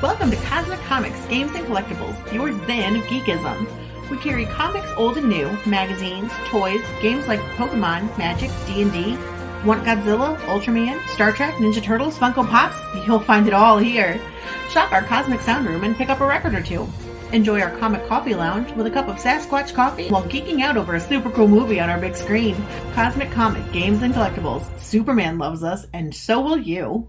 Welcome to Cosmic Comics, Games and Collectibles, your zen of geekism. We carry comics old and new, magazines, toys, games like Pokemon, Magic, D&D. Want Godzilla, Ultraman, Star Trek, Ninja Turtles, Funko Pops? You'll find it all here. Shop our Cosmic Sound Room and pick up a record or two. Enjoy our Comic Coffee Lounge with a cup of Sasquatch coffee while geeking out over a super cool movie on our big screen. Cosmic Comic, Games and Collectibles. Superman loves us, and so will you.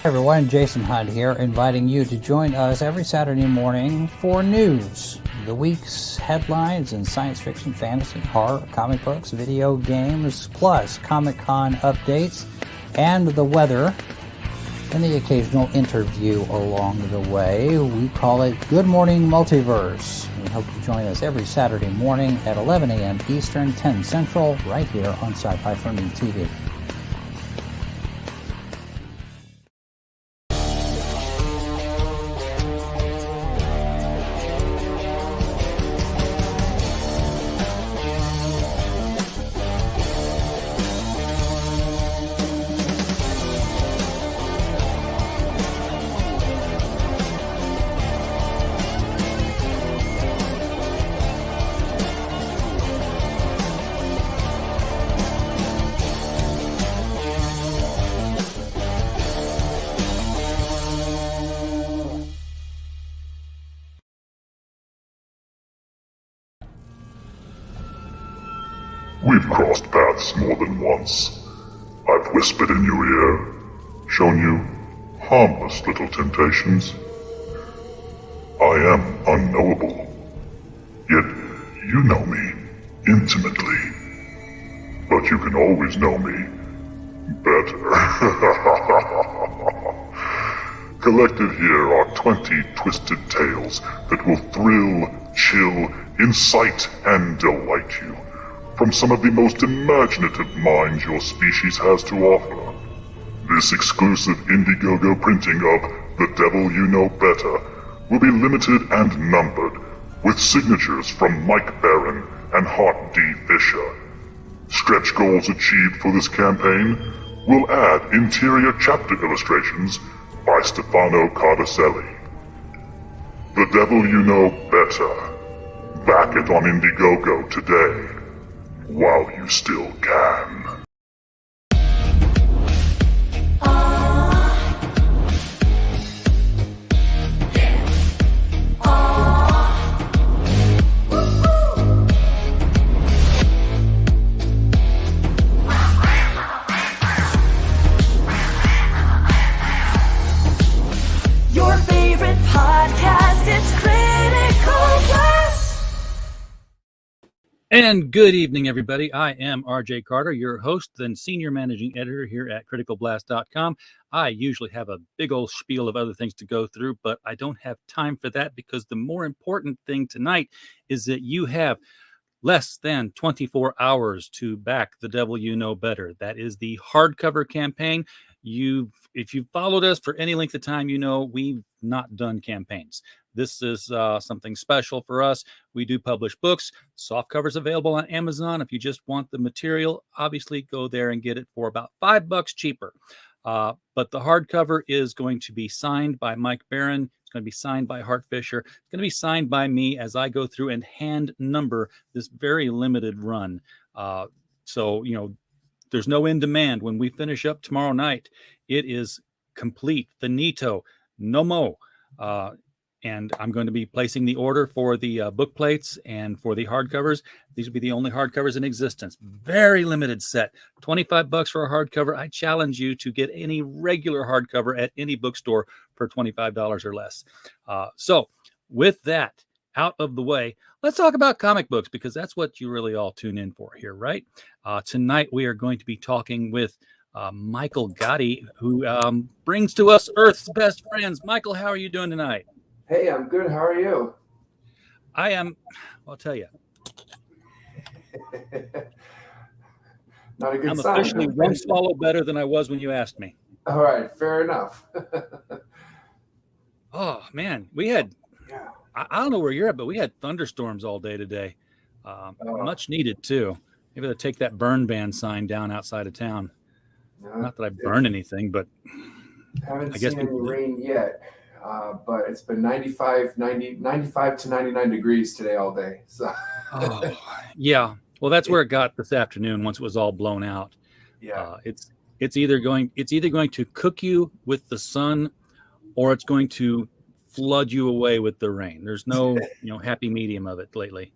Hi everyone, Jason Hunt here, inviting you to join us every Saturday morning for news, the week's headlines in science fiction, fantasy, horror, comic books, video games, plus Comic-Con updates and the weather, and the occasional interview along the way. We call it Good Morning Multiverse. We hope you join us every Saturday morning at 11 a.m. Eastern, 10 Central, right here on Sci-Fi for Me TV. We've crossed paths more than once. I've whispered in your ear, shown you harmless little temptations. I am unknowable, yet you know me intimately. But you can always know me better. Collected here are 20 twisted tales that will thrill, chill, incite, and delight you from some of the most imaginative minds your species has to offer. This exclusive Indiegogo printing of The Devil You Know Better will be limited and numbered, with signatures from Mike Barron and Hart D. Fisher. Stretch goals achieved for this campaign will add interior chapter illustrations by Stefano Cardacelli. The Devil You Know Better. Back it on Indiegogo today, while you still can. Your favorite podcast, it's Critical Blast. And good evening, everybody. I am RJ Carter, your host and senior managing editor here at criticalblast.com. I usually have a big old spiel of other things to go through, but I don't have time for that because the more important thing tonight is that you have less than 24 hours to back The Devil You Know Better. That is the hardcover campaign. If you've followed us for any length of time, you know we've not done campaigns. this is something special for us. We do publish books. Soft covers available on Amazon. If you just want the material, obviously go there and get it for about $5 cheaper. But the hardcover is going to be signed by Mike Barron. It's going to be signed by Hart Fisher. It's going to be signed by me as I go through and hand number this very limited run. So, there's no in demand. When we finish up tomorrow night, it is complete, finito, no mo. And I'm going to be placing the order for the book plates and for the hardcovers. These will be the only hardcovers in existence. Very limited set. $25 for a hardcover. I challenge you to get any regular hardcover at any bookstore for $25 or less. So with that out of the way, let's talk about comic books, because that's what you really all tune in for here, right? Tonight we are going to be talking with Michael Gotti, who brings to us Earth's Best Friends. Michael, how are you doing tonight? Hey, I'm good. How are you? I am, I'll tell you. Not a good I'm sign. officially one swallow better than I was when you asked me. All right, fair enough. Oh, man. We had, Yeah. I don't know where you're at, but we had thunderstorms all day today. Much needed, too. Maybe they'll take that burn ban sign down outside of town. No, Not that I burned anything, but haven't I guess seen any people did. rain yet, but it's been 95 to 99 degrees today all day. So, Oh, yeah. Well, that's where it got this afternoon once it was all blown out. yeah. It's either going to cook you with the sun, or it's going to flood you away with the rain. There's no happy medium of it lately.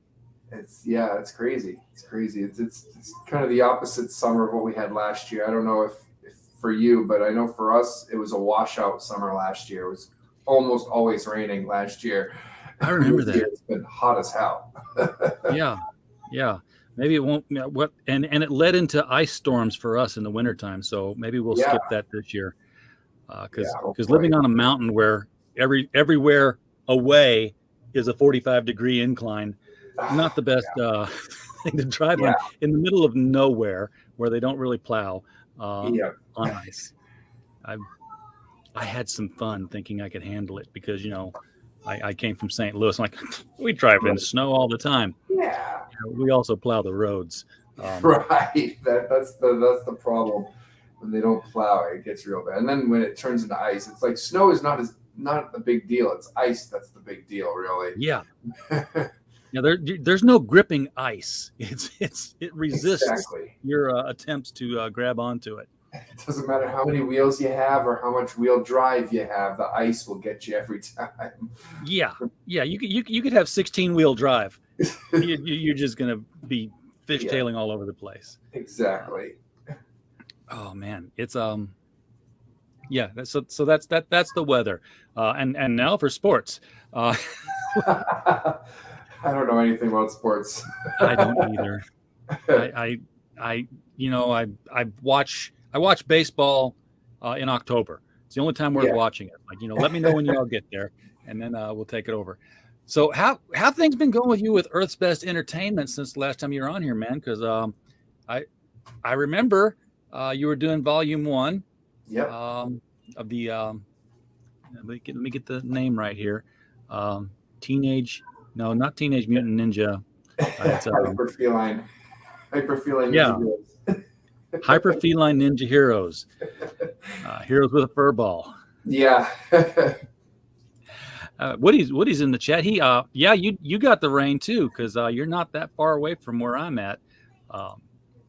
It's crazy. It's crazy. It's kind of the opposite summer of what we had last year. I don't know if for you, but I know for us it was a washout summer last year. It was almost always raining last year. I remember This year that. It's been hot as hell. Yeah. Maybe it won't. And it led into ice storms for us in the wintertime. So maybe we'll skip that this year. Because hopefully. living on a mountain where everywhere away is a 45-degree incline, not the best thing to drive on in the middle of nowhere where they don't really plow on ice. I had some fun thinking I could handle it because, I came from St. Louis. I'm like, we drive in snow all the time. Yeah. We also plow the roads. Right. That's the problem. When they don't plow, it gets real bad. And then when it turns into ice, it's like snow is not a big deal. It's ice that's the big deal, really. Yeah. There's no gripping ice. It resists Exactly. your attempts to grab onto it. It doesn't matter how many wheels you have or how much wheel drive you have. The ice will get you every time. Yeah. You could have 16-wheel drive. You're just gonna be fishtailing all over the place. Exactly. Oh man, it's yeah. So that's the weather. And now for sports. I don't know anything about sports. I don't either. I watch baseball in October. It's the only time worth watching it. Like, let me know when you all get there, and then we'll take it over. So how things been going with you with Earth's Best Entertainment since the last time you were on here, man? Because I remember you were doing volume 1 Yep. of the let me get the name right here. Not Teenage Mutant Ninja. It's, Hyperfeline Yeah. Ninja Heroes. Hyperfeline Ninja Heroes. Heroes with a fur ball. Yeah. Woody's in the chat. He you got the rain too, because you're not that far away from where I'm at.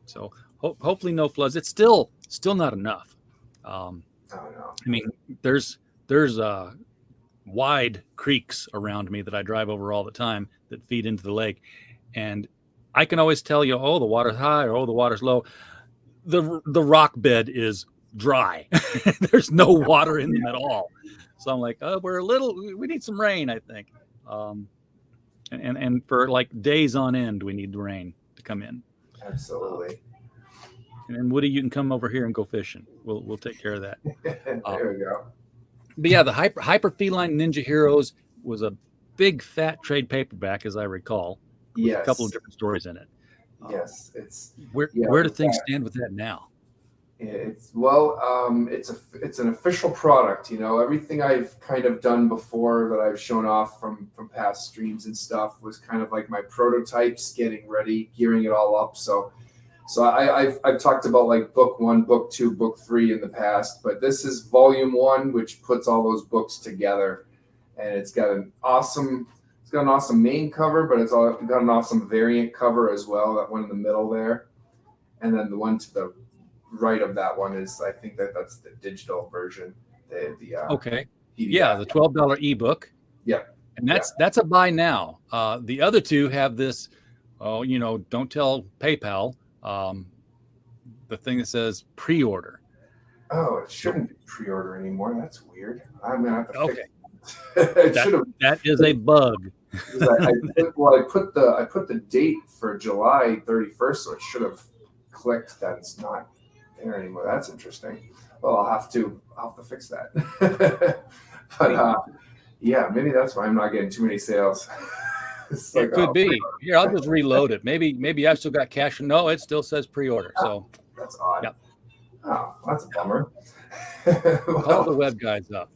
So hopefully no floods. It's still not enough. Oh, no. I mean, there's wide creeks around me that I drive over all the time that feed into the lake, and I can always tell you, oh, the water's high or oh, the water's low. The rock bed is dry. There's no water in them at all. So I'm like, oh, we need some rain, I think. And for like days on end, we need the rain to come in. Absolutely. And Woody, you can come over here and go fishing. We'll take care of that. There we go. But yeah, the Hyperfeline Ninja Heroes was a big fat trade paperback, as I recall. With Yes. a couple of different stories in it. Yes. It's Where do things stand with that now? It's an official product. You know, everything I've kind of done before that I've shown off from past streams and stuff was kind of like my prototypes, getting ready, gearing it all up. So I've talked about like book 1, book 2, book 3 in the past, but this is volume 1, which puts all those books together, and it's got an awesome main cover, but it's got an awesome variant cover as well. That one in the middle there, and then the one to the right of that one is, I think that's the digital version. Okay. PDF. Yeah, the $12 ebook. Yeah. And that's a buy now. The other two have this, don't tell PayPal, the thing that saes pre-order. Oh, it shouldn't be pre-order anymore. That's weird. I'm gonna have to Okay. fix it. That is a bug. I put the date for July 31st, so it should have clicked that it's not there anymore. That's interesting. Well, I'll have to fix that. But yeah, maybe that's why I'm not getting too many sales. It could be. Here, I'll just reload it. Maybe I've still got cash. No, it still says pre-order. So that's odd. Yep. Oh, that's a bummer. Call the web guys up.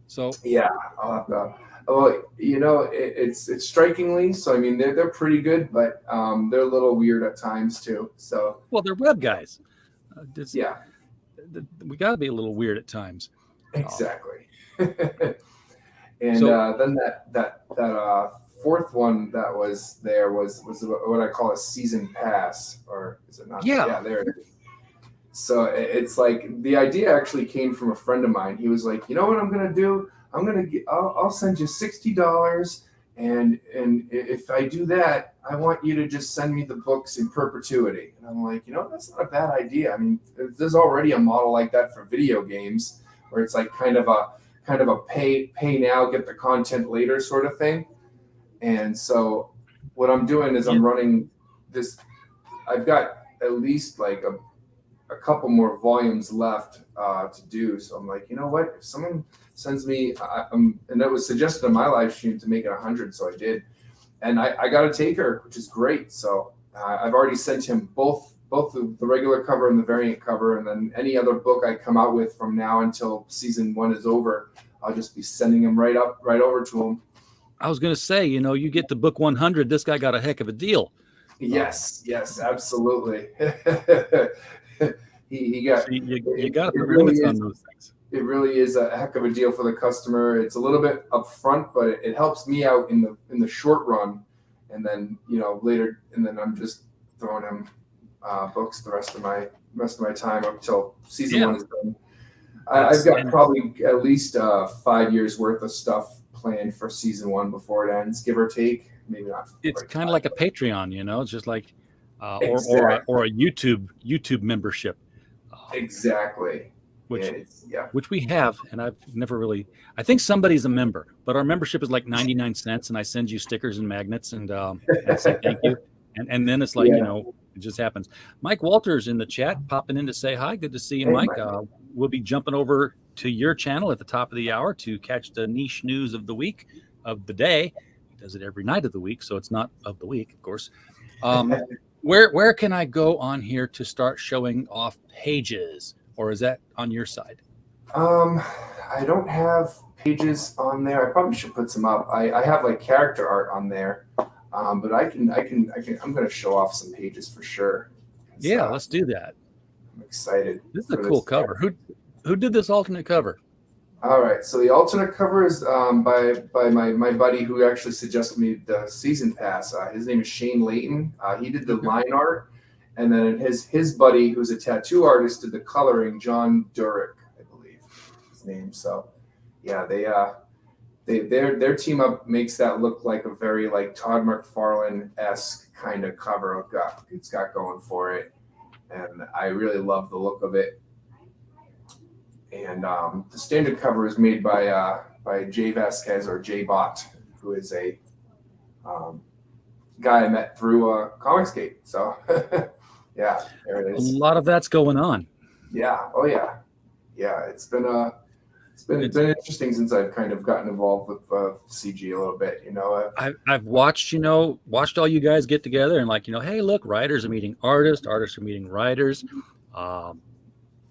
So yeah, I'll have to. Well, it's strikingly. So I mean, they're pretty good, but they're a little weird at times too. So they're web guys. Yeah, we got to be a little weird at times. Exactly. And then that fourth one that was there was what I call a season pass, or is it not? Yeah, there it is. So it's like the idea actually came from a friend of mine. He was like, you know what I'm gonna do? I'll send you $60, and if I do that, I want you to just send me the books in perpetuity. And I'm like, that's not a bad idea. I mean, there's already a model like that for video games where it's like kind of a pay now, get the content later sort of thing. And so what I'm doing is I'm running this. I've got at least like a couple more volumes left to do. So I'm like, you know what? If someone sends me, and it was suggested on my live stream to make it 100, so I did. And I got a taker, which is great. So I've already sent him both the regular cover and the variant cover, and then any other book I come out with from now until season 1 is over, I'll just be sending him right over to him. I was going to say, you get the book 100. This guy got a heck of a deal. Yes, absolutely. he got. You got to put limits on those things. It really is a heck of a deal for the customer. It's a little bit upfront, but it helps me out in the short run, and then later, and then I'm just throwing him books the rest of my time up till season 1 is done. I've got probably at least 5 years worth of stuff planned for season 1 before it ends, give or take. Maybe not. It's kind of like a Patreon, It's just like Exactly. or a YouTube membership. Exactly. Which we have, and I've never really. I think somebody's a member, but our membership is like 99 cents, and I send you stickers and magnets, and say thank you, and then it's like it just happens. Mike Walters in the chat, popping in to say hi. Good to see you, Mike. We'll be jumping over to your channel at the top of the hour to catch the niche news of the week, of the day. He does it every night of the week, so it's not of the week, of course. Where can I go on here to start showing off pages? Or is that on your side? I don't have pages on there. I probably should put some up. I have like character art on there, but I'm going to show off some pages for sure. Yeah, let's do that. I'm excited. This is a cool cover. Who did this alternate cover? All right, so the alternate cover is by my buddy who actually suggested me the season pass. His name is Shane Layton. He did the line art. And then his buddy, who's a tattoo artist, did the coloring, John Durick, I believe his name. So, yeah, their team up makes that look like a very like Todd McFarlane-esque kind of cover it's got going for it, and I really love the look of it. And the standard cover is made by Jay Vasquez, or Jay Bott, who is a guy I met through Comicsgate. So. Yeah, there it is. A lot of that's going on. Yeah. Oh, yeah. Yeah, it's been interesting since I've kind of gotten involved with CG a little bit. I've watched all you guys get together and hey, look, writers are meeting artists are meeting writers.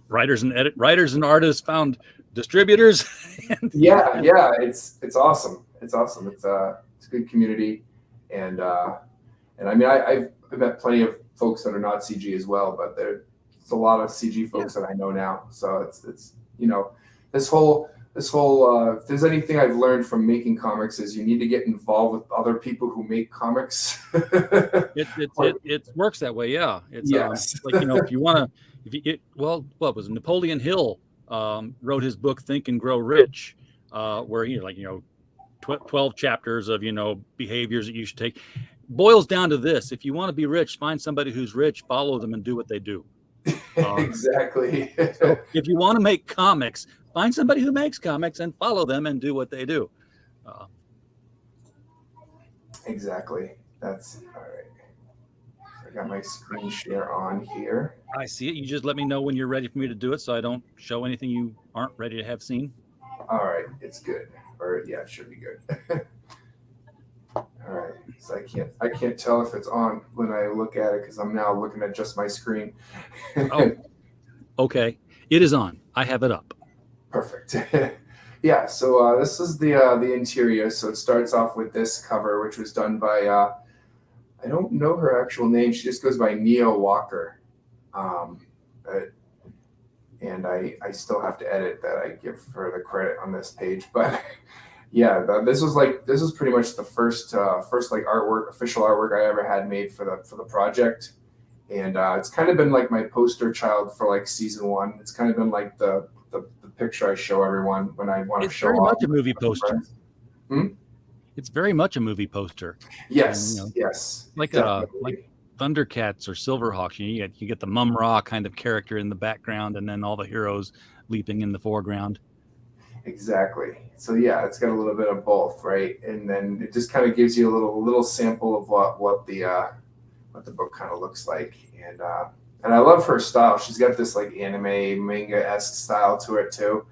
writers and artists found distributors. Yeah, it's awesome. It's awesome. It's a good community, and I mean I've met plenty of folks that are not CG as well, but there's a lot of CG folks that I know now. So it's you know, this whole if there's anything I've learned from making comics is you need to get involved with other people who make comics. It works that way. Yeah. It's Yes. like, you know, if you want to, what was it? Napoleon Hill wrote his book, Think and Grow Rich, where, 12 chapters of, behaviors that you should take. Boils down to this: if you want to be rich, find somebody who's rich, follow them, and do what they do. Exactly. So if you want to make comics, find somebody who makes comics and follow them and do what they do. Exactly. That's all right. So I got my screen share on here. I see it. You just let me know when you're ready for me to do it, so I don't show anything you aren't ready to have seen. All right, it's good. Or yeah, it should be good. All right. So I can't tell if it's on when I look at it because I'm now looking at just my screen. Oh, okay. It is on. I have it up. Perfect. Yeah. So this is the interior. So it starts off with this cover, which was done by I don't know her actual name. She just goes by Neo Walker. And I still have to edit that. I give her the credit on this page, but yeah, this was pretty much the first like official artwork I ever had made for the project, and it's kind of been like my poster child for like season 1. It's kind of been like the picture I show everyone when I want to show off. It's very much a movie poster. Hmm? It's very much a movie poster. Yes, And, yes, like definitely. Thundercats or Silverhawks. You get the Mum-Ra kind of character in the background, and then all the heroes leaping in the foreground. Exactly. So yeah, it's got a little bit of both, right? And then it just kind of gives you a little sample of what the book kind of looks like. And I love her style. She's got this like anime manga-esque style to it too.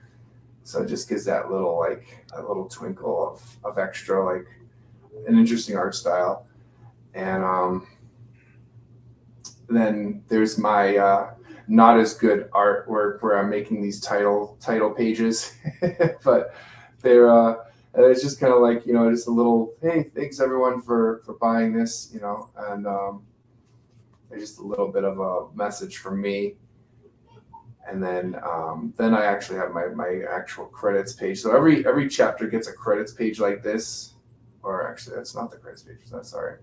So it just gives that little twinkle of extra, like an interesting art style. And then there's my not as good artwork where I'm making these title pages, but they're it's just kind of like, just a little, hey, thanks everyone for buying this, and there's just a little bit of a message from me. And then I actually have my actual credits page. So every chapter gets a credits page like this, or actually that's not the credits page. That's sorry.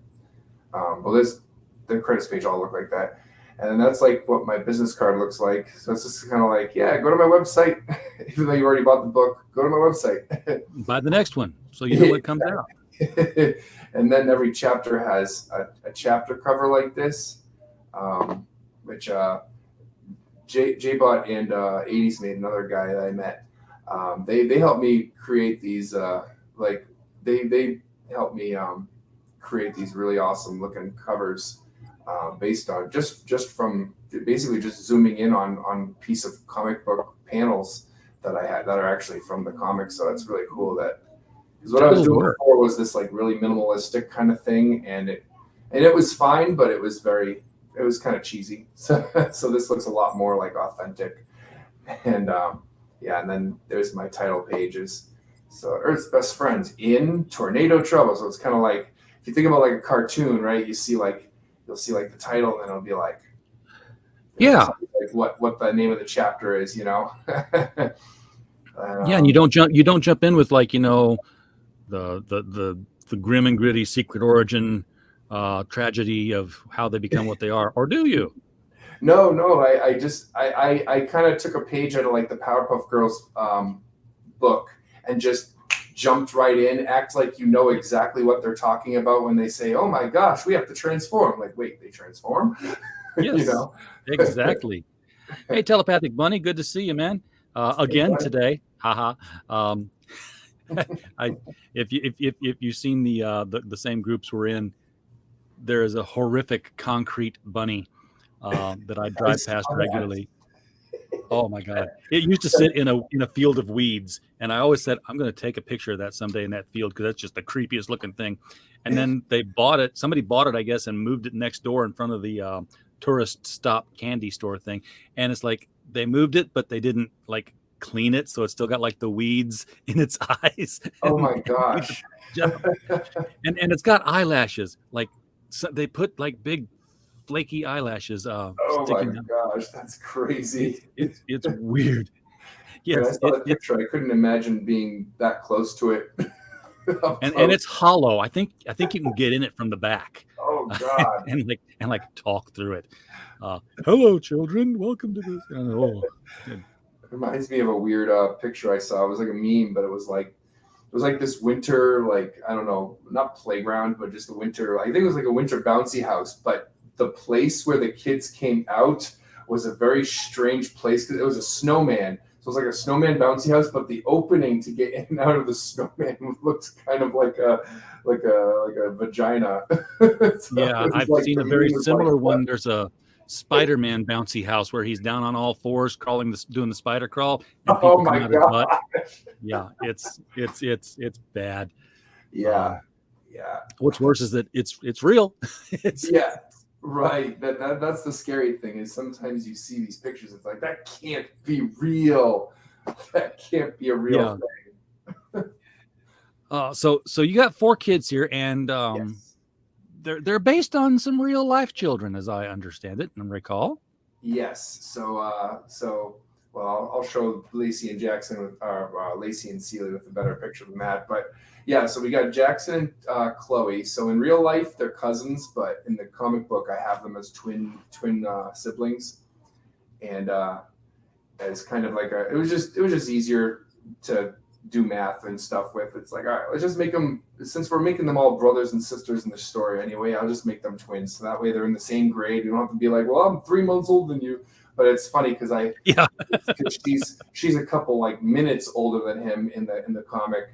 The credits page all look like that. And then that's like what my business card looks like. So it's just kind of like, yeah, go to my website. Even though you already bought the book, go to my website. Buy the next one so you know what comes out. And then every chapter has a chapter cover like this, which J-Bot and 80s Made, another guy that I met. They helped me create these, they helped me create these really awesome looking covers. Based on just from basically just zooming in on piece of comic book panels that I had that are actually from the comics. So it's really cool because what I was doing before was this like really minimalistic kind of thing, and it was fine, but it was kind of cheesy. So this looks a lot more like authentic. And and then there's my title pages. So Earth's Best Friends in Tornado Trouble. So it's kind of like, if you think about like a cartoon, right? You'll see like the title, and then it'll be like, like what the name of the chapter is, Yeah, and you don't jump in with like, the grim and gritty secret origin tragedy of how they become what they are, or do you? No, I kind of took a page out of like the Powerpuff Girls book and just jumped right in, act like you know exactly what they're talking about when they say, oh my gosh, we have to transform. Like, wait, they transform? Yes, exactly. Hey, Telepathic Bunny, good to see you, man. Again today. Haha. If you've seen the same groups we're in, there is a horrific concrete bunny that I drive past regularly. Oh my God. It used to sit in a field of weeds. And I always said, I'm going to take a picture of that someday in that field, because that's just the creepiest looking thing. And then somebody bought it, I guess, and moved it next door in front of the tourist stop candy store thing. And it's like they moved it, but they didn't like clean it, so it's still got like the weeds in its eyes. Oh my gosh. and it's got eyelashes. Like so they put like big flaky eyelashes Oh my sticking out. gosh, that's crazy. It's weird. When I Yes, saw that picture, I couldn't imagine being that close to it. and it's hollow. I think you can get in it from the back. Oh God. and like talk through it. Hello, children. Welcome to this. Oh, It reminds me of a weird picture I saw. It was like a meme, but it was like this winter, like, I don't know, not playground, but just a winter. I think it was like a winter bouncy house, but the place where the kids came out was a very strange place because it was a snowman. So it was like a snowman bouncy house, but the opening to get in and out of the snowman looked kind of like a vagina. So yeah, it was I've like seen the a very meme was similar like, one. There's a Spider-Man bouncy house where he's down on all fours, doing the spider crawl. And oh people come my out his butt. God. Yeah, it's bad. Yeah. What's worse is that it's real. It's Yeah. Right. That's the scary thing is sometimes you see these pictures. It's like, that can't be real. That can't be a real thing. So you got 4 kids here, and Yes. they're based on some real life children, as I understand it and recall. Yes. So well, I'll show Lacey and Jackson with Lacey and Celia with a better picture than that. But yeah, so we got Jackson and Chloe. So in real life, they're cousins, but in the comic book, I have them as twin siblings. And as kind of like it was just easier to do math and stuff with. It's like, all right, let's just make them, since we're making them all brothers and sisters in the story anyway, I'll just make them twins. So that way they're in the same grade. You don't have to be like, well, I'm 3 months older than you. But it's funny because she's a couple like minutes older than him in the comic,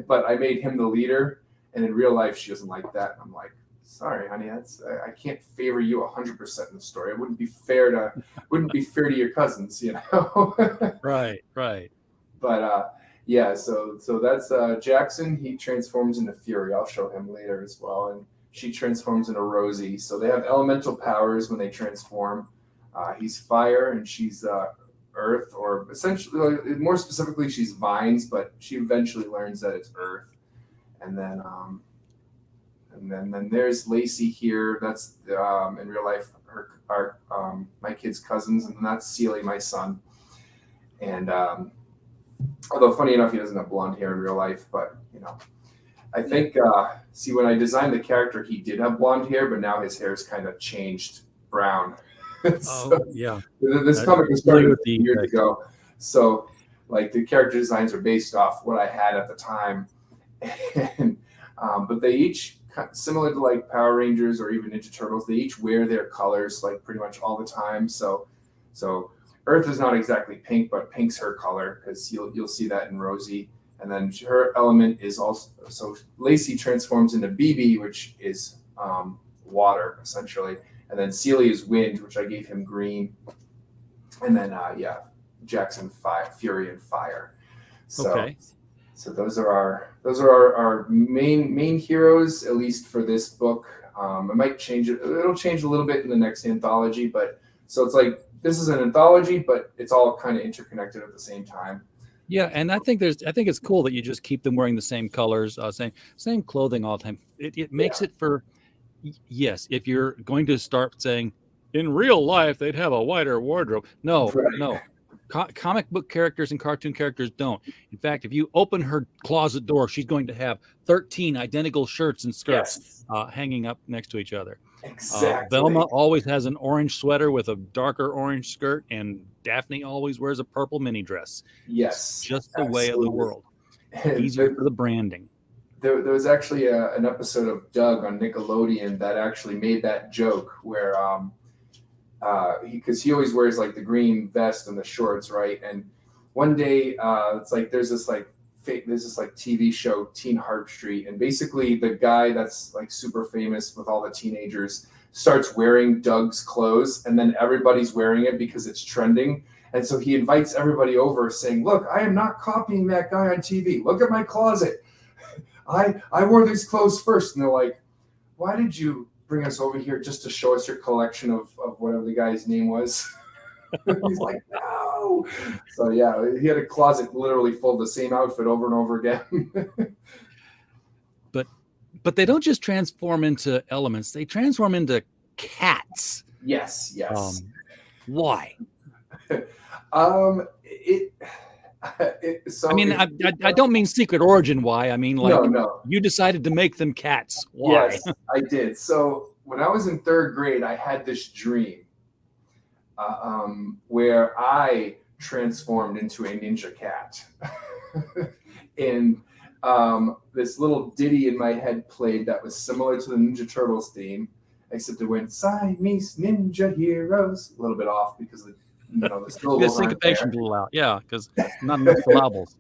but I made him the leader, and in real life she doesn't like that. And I'm like, sorry, honey, I can't favor you 100% in the story. It wouldn't be fair to your cousins, you know. Right. But yeah, so that's Jackson. He transforms into Fury. I'll show him later as well, and she transforms into Rosie. So they have elemental powers when they transform. He's fire and she's earth, or essentially, more specifically, she's vines, but she eventually learns that it's earth. And then there's Lacey here. That's in real life my kid's cousins, and that's Celia, my son. And although funny enough, he doesn't have blonde hair in real life, but you know, I think see, when I designed the character, he did have blonde hair, but now his hair's kind of changed brown. So, yeah. This comic was started years ago, so like the character designs are based off what I had at the time, and but they each, similar to like Power Rangers or even Ninja Turtles, they each wear their colors like pretty much all the time. So Earth is not exactly pink, but pink's her color, because you'll see that in Rosie. And then her element is also, so Lacey transforms into BB, which is water essentially. And then Celia is wind, which I gave him green. And then, Jackson, Fury and fire. So, Okay. So those are our main heroes, at least for this book. It might change it. It'll change a little bit in the next anthology, but so it's like, this is an anthology, but it's all kind of interconnected at the same time. Yeah, and I think it's cool that you just keep them wearing the same colors, same clothing all the time. It makes it for. Yes, if you're going to start saying, in real life, they'd have a wider wardrobe. No, Right. no. Comic book characters and cartoon characters don't. In fact, if you open her closet door, she's going to have 13 identical shirts and skirts hanging up next to each other. Exactly. Velma always has an orange sweater with a darker orange skirt, and Daphne always wears a purple mini dress. Yes. It's just the way of the world. And Easier for the branding. There was actually an episode of Doug on Nickelodeon that actually made that joke where because he always wears like the green vest and the shorts, right? And one day it's like there's this TV show, Teen Harp Street, and basically the guy that's like super famous with all the teenagers starts wearing Doug's clothes, and then everybody's wearing it because it's trending. And so he invites everybody over saying, look, I am not copying that guy on TV. Look at my closet. I wore these clothes first. And they're like, why did you bring us over here just to show us your collection of whatever the guy's name was? He's like, no. So yeah, he had a closet literally full of the same outfit over and over again. But they don't just transform into elements; they transform into cats. Yes. Why? So I mean, I don't mean secret origin. Why? I mean, like, no. you decided to make them cats. Why? Yes, I did. So when I was in third grade, I had this dream where I transformed into a ninja cat. And this little ditty in my head played that was similar to the Ninja Turtles theme, except it went Siamese Ninja Heroes. A little bit off because the syllables The syncopation blew out. Yeah, because not enough syllables.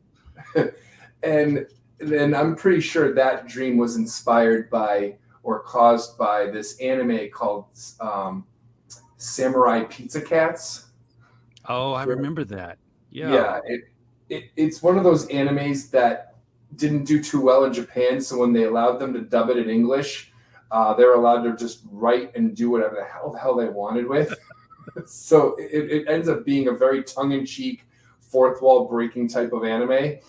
And then I'm pretty sure that dream was inspired by or caused by this anime called Samurai Pizza Cats. Oh, I remember that. Yeah. It's one of those animes that didn't do too well in Japan, so when they allowed them to dub it in English, they're allowed to just write and do whatever the hell they wanted with. So it ends up being a very tongue-in-cheek, fourth wall breaking type of anime.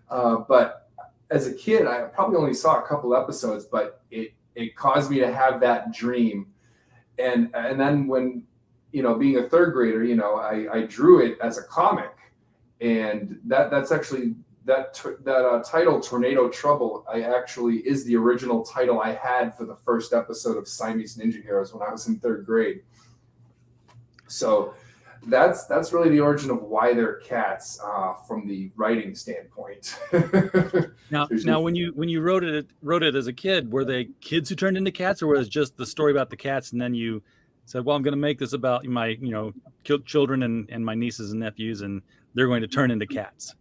But as a kid, I probably only saw a couple episodes, but it caused me to have that dream. And then when, being a third grader, I drew it as a comic, and that's actually that title, Tornado Trouble, is the original title I had for the first episode of Siamese Ninja Heroes when I was in third grade. So that's really the origin of why they're cats from the writing standpoint. Now, when you wrote it as a kid, were they kids who turned into cats, or was it just the story about the cats, and then you said, well, I'm going to make this about my children and my nieces and nephews, and they're going to turn into cats?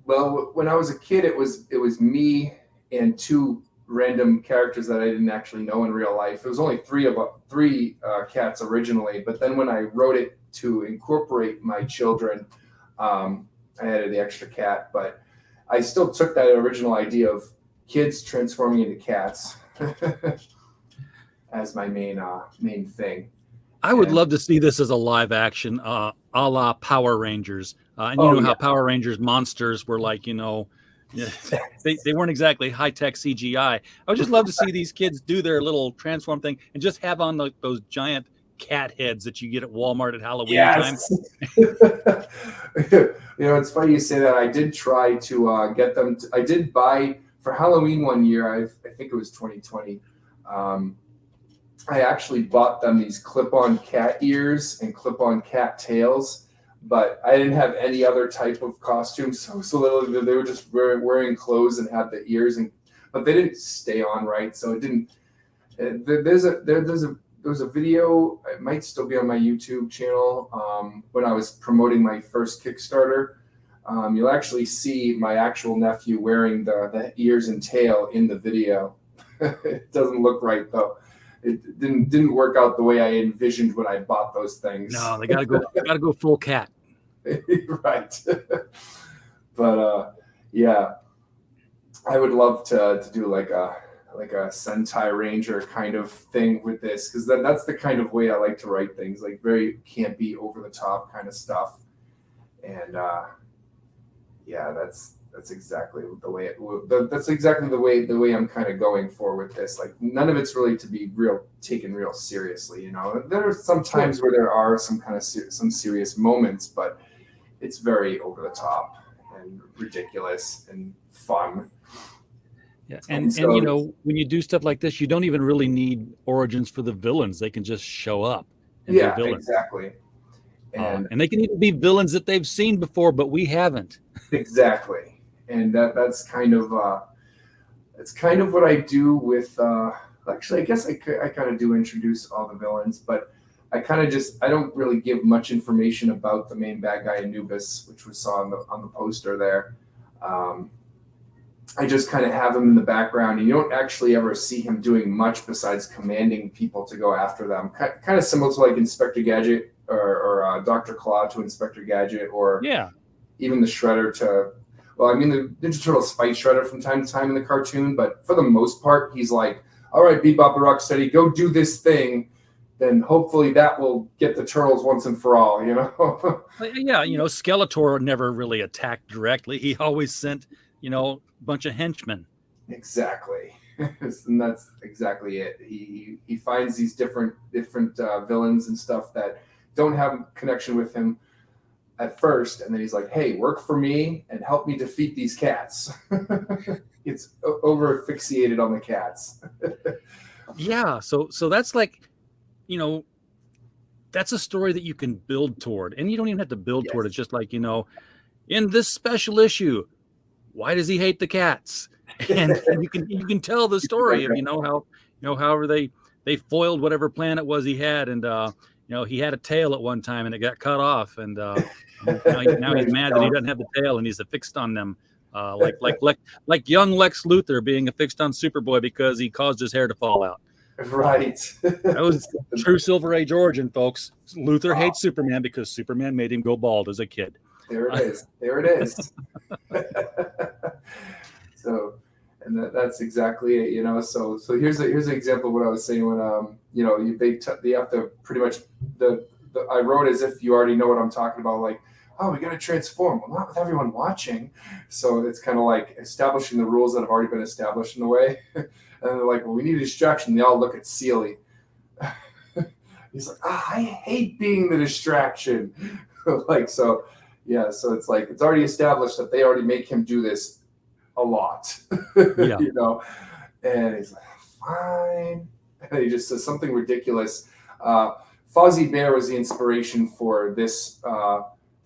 Well, when I was a kid, it was me and two random characters that I didn't actually know in real life. It was only three cats originally, but then when I wrote it to incorporate my children, I added the extra cat. But I still took that original idea of kids transforming into cats as my main thing. I would love to see this as a live action, a la Power Rangers. How Power Rangers monsters were like, they weren't exactly high tech CGI. I would just love to see these kids do their little transform thing and just have on those giant cat heads that you get at Walmart at Halloween time. It's funny you say that. I did try to get them. I did buy for Halloween one year. I think it was 2020. I actually bought them these clip-on cat ears and clip-on cat tails, but I didn't have any other type of costume. So literally they were just wearing clothes and had the ears, but they didn't stay on right. So it didn't. There's a video. It might still be on my YouTube channel. When I was promoting my first Kickstarter, you'll actually see my actual nephew wearing the ears and tail in the video. It doesn't look right though. It didn't work out the way I envisioned when I bought those things. No, they gotta go full cat. Right. But yeah, I would love to do like a Sentai Ranger kind of thing with this, because that's the kind of way I like to write things, like very campy, over the top kind of stuff. And that's exactly the way the way I'm kind of going for with this. Like, none of it's really to be taken real seriously. There are some times where there are some kind of some serious moments, but it's very over the top and ridiculous and fun. Yeah, and when you do stuff like this, you don't even really need origins for the villains. They can just show up and be villains. Exactly. And they can even be villains that they've seen before, but we haven't. Exactly. And that's kind of what I do with actually, I guess I kind of do introduce all the villains, but I don't really give much information about the main bad guy, Anubis, which we saw on the poster there. I just kind of have him in the background, and you don't actually ever see him doing much besides commanding people to go after them. Kind of similar to like Inspector Gadget or Dr. Claw to Inspector Gadget, or even the Shredder to. Well, I mean, the Ninja Turtles fight Shredder from time to time in the cartoon, but for the most part, he's like, all right, Bebop and Rocksteady, go do this thing. then hopefully that will get the turtles once and for all, you know? Yeah, Skeletor never really attacked directly. He always sent, a bunch of henchmen. Exactly. And that's exactly it. He finds these different villains and stuff that don't have a connection with him at first, and then he's like, hey, work for me and help me defeat these cats. It's over fixated on the cats. Yeah, so that's like, that's a story that you can build toward, and you don't even have to build toward. It's just like, in this special issue, why does he hate the cats? And you can tell the story of however they foiled whatever plan it was he had, and he had a tail at one time and it got cut off, and now he's mad that he doesn't have the tail and he's affixed on them, like young Lex Luthor being affixed on Superboy because he caused his hair to fall out. Right. That was true Silver Age origin, folks. Luthor hates Superman because Superman made him go bald as a kid. There it is. There it is. So, and that's exactly it, So here's an example of what I was saying when they have to pretty much I wrote as if you already know what I'm talking about, like, oh, we got to transform. Well, not with everyone watching. So it's kind of like establishing the rules that have already been established in a way. And they're like, well, we need a distraction. They all look at Sealy. He's like, I hate being the distraction. So it's like, it's already established that they already make him do this a lot. Yeah. And he's like, fine. And he just says something ridiculous. Fozzie Bear was the inspiration for this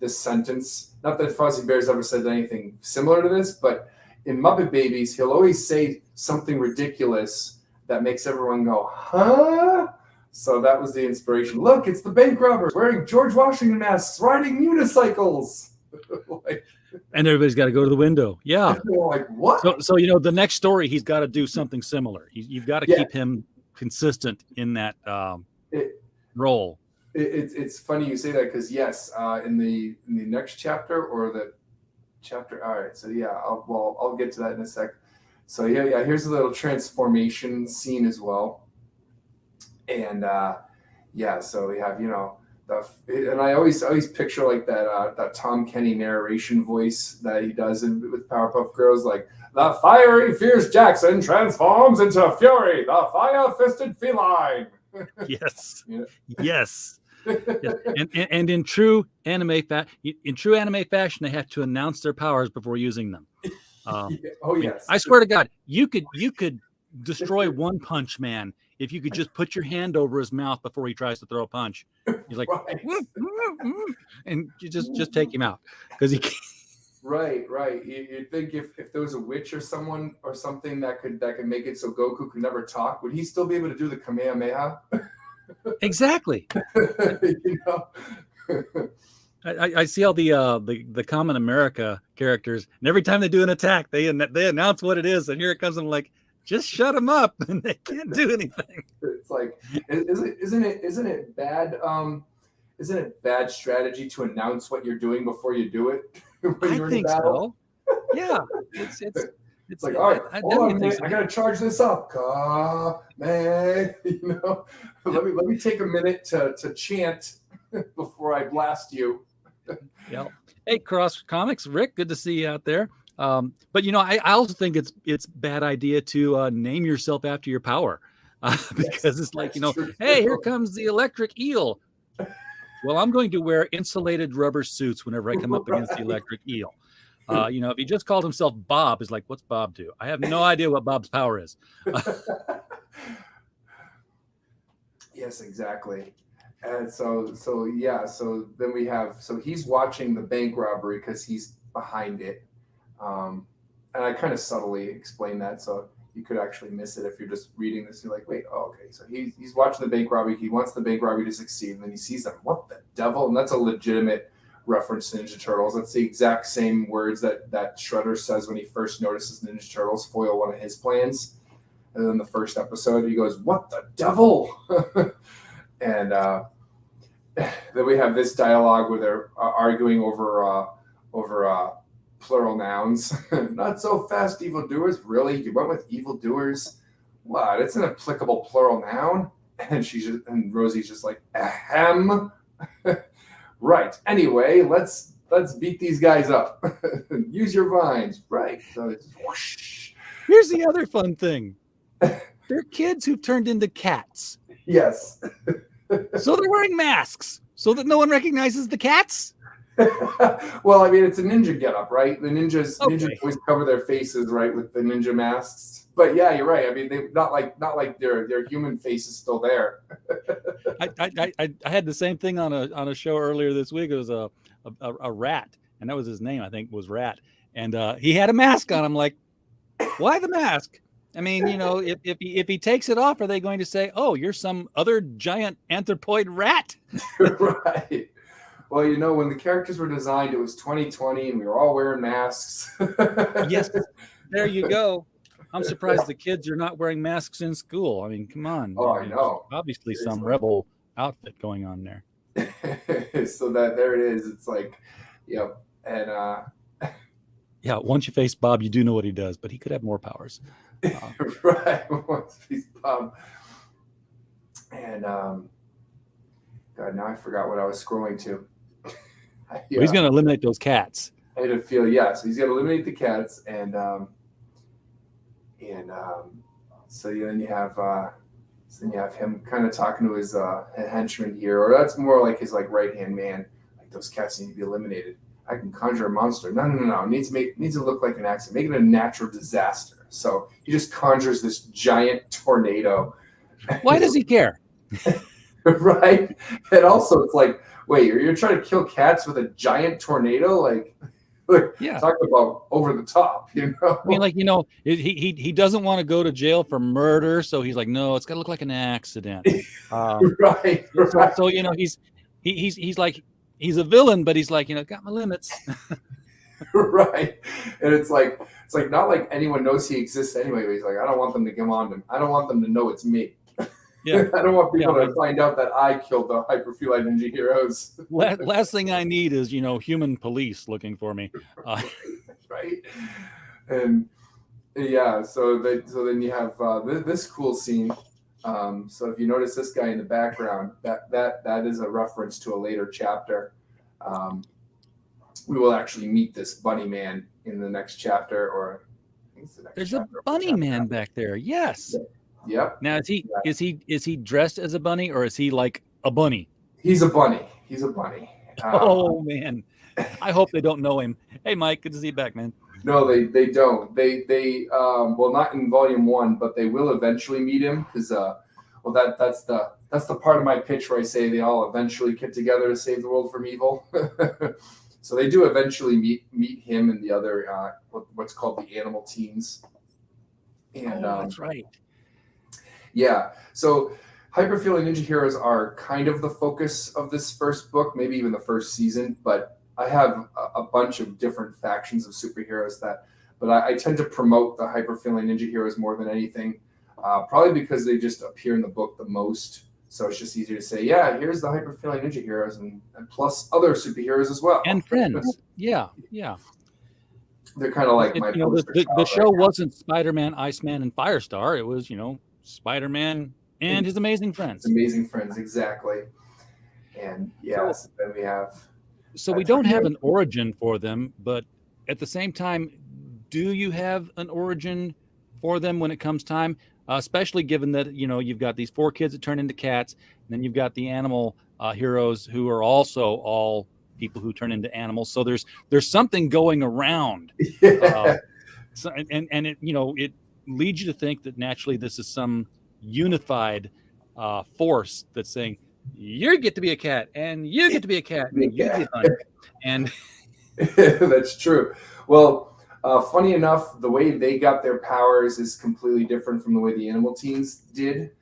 sentence. Not that Fozzie Bear's ever said anything similar to this, but in Muppet Babies, he'll always say something ridiculous that makes everyone go, huh? So that was the inspiration. Look, it's the bank robbers wearing George Washington masks, riding unicycles. And everybody's got to go to the window. Yeah. Like, what? So the next story, he's got to do something similar. You've got to keep him consistent in that role. It's funny you say that because yes, in the next chapter or the chapter. All right, so yeah, I'll get to that in a sec. So yeah, here's a little transformation scene as well, and so we have and I always picture like that Tom Kenny narration voice that he does with Powerpuff Girls, like the fiery fierce Jackson transforms into Fury, the fire-fisted feline. Yes. Yeah. Yes. Yeah. And in true anime fashion, they have to announce their powers before using them. Yes. I swear to God, you could destroy One Punch Man if you could just put your hand over his mouth before he tries to throw a punch. He's like, right. And you just take him out because he can't. Right. You'd think if there was a witch or someone or something that could make it so Goku could never talk, would he still be able to do the Kamehameha? Exactly. I see all the Common America characters, and every time they do an attack, they announce what it is, and here it comes, and I'm like, just shut them up, and they can't do anything. It's like, isn't it bad? Isn't it bad strategy to announce what you're doing before you do it? I think so. Yeah, it's like, all right, hold on, I gotta charge this up, man. Let me take a minute to chant before I blast you. Yeah. Hey, Cross Comics, Rick, good to see you out there. But I also think it's bad idea to name yourself after your power, because it's like hey, here comes the electric eel. Well, I'm going to wear insulated rubber suits whenever I come up against the electric eel. If he just called himself Bob, is like, what's Bob do? I have no idea what Bob's power is. Yes, exactly. And so then we have, he's watching the bank robbery because he's behind it. And I kind of subtly explain that, so you could actually miss it if you're just reading this. You're like, wait, okay. So he's watching the bank robbery. He wants the bank robbery to succeed, and then he sees them. What the devil? And that's a legitimate reference to Ninja Turtles. That's the exact same words that Shredder says when he first notices Ninja Turtles foil one of his plans. And then the first episode, he goes, "What the devil?" And then we have this dialogue where they're arguing over plural nouns. Not so fast, evildoers. Really? You went with evildoers? What? It's an applicable plural noun. And Rosie's just like, ahem. Right. Anyway, let's beat these guys up. Use your vines. Right. So it's whoosh. Here's the other fun thing. They're kids who've turned into cats. Yes. So they're wearing masks so that no one recognizes the cats. Well, I mean, it's a ninja getup, right? The ninjas Okay. always cover their faces, right, with the ninja masks. But yeah, you're right. I mean, they not like their human face is still there. I had the same thing on a show earlier this week. It was a rat, and that was his name. I think was Rat, and he had a mask on. I'm like, why the mask? I mean, you know, if he takes it off, are they going to say, "Oh, you're some other giant anthropoid rat"? Right. Well, you know, when the characters were designed, it was 2020, and we were all wearing masks. Yes, there you go. I'm surprised the kids are not wearing masks in school. I mean, come on. Oh, I know. Obviously, some Seriously. rebel outfit going on there. So that there it is. It's like, yep. And Yeah, once you face Bob, you do know what he does, but he could have more powers. right. Once he's and God, now I forgot what I was scrolling to. Well, he's going to eliminate those cats. I had to feel, so he's going to eliminate the cats, and so then you have him kind of talking to his henchman here, or that's more like his like right hand man. Like, those cats need to be eliminated. I can conjure a monster. No. It needs to look like an accident. Make it a natural disaster. So he just conjures this giant tornado. Why does he care? Right? And also, it's like, wait, you're trying to kill cats with a giant tornado? Like, Yeah. talk about over the top, you know? I mean, like, you know, he doesn't want to go to jail for murder, so he's like, no, it's got to look like an accident. Right. So you know, he's like, he's a villain, but he's like, you know, got my limits. Right. And it's like not like anyone knows he exists anyway, but he's like, I don't want them to come on him. I don't want them to know it's me. Yeah. I don't want people to find out that I killed the Hyperfeline Ninja Heroes. Last thing I need is, you know, human police looking for me. Right. And yeah, so then you have this cool scene. So if you notice this guy in the background, that is a reference to a later chapter. We will actually meet this bunny man in the next chapter, or I think it's the next There's chapter. a bunny man back there. Yes. Yep. Now is he dressed as a bunny, or is he like a bunny? He's a bunny. Oh man, I hope they don't know him. Hey Mike, good to see you back, man. No, they don't. They well, not in volume 1, but they will eventually meet him because that's the part of my pitch where I say they all eventually get together to save the world from evil. So they do eventually meet him and the other what's called the animal teens. And That's right. yeah, so Hyperfeeling Ninja Heroes are kind of the focus of this first book, maybe even the first season, but I have a bunch of different factions of superheroes but I tend to promote the Hyperfeeling Ninja Heroes more than anything, probably because they just appear in the book the most. So it's just easier to say, yeah, here's the Hyperfeeling Ninja Heroes and plus other superheroes as well. And friends. Yeah. They're kind of like my You know, poster the child show right now. wasn't Spider-Man, Iceman, and Firestar. It was, you know, Spider-Man and his amazing friends. Amazing Friends, exactly. And yeah, so then we have... So we don't have an origin for them, but at the same time, do you have an origin for them when it comes time? Especially given that, you know, you've got these 4 kids that turn into cats, and then you've got the animal heroes who are also all people who turn into animals. So there's something going around. So, and it, you know, it leads you to think that naturally this is some unified force that's saying, you get to be a cat, and you get to be a cat, and you get a bunny. And That's true. Well, funny enough, the way they got their powers is completely different from the way the animal teens did,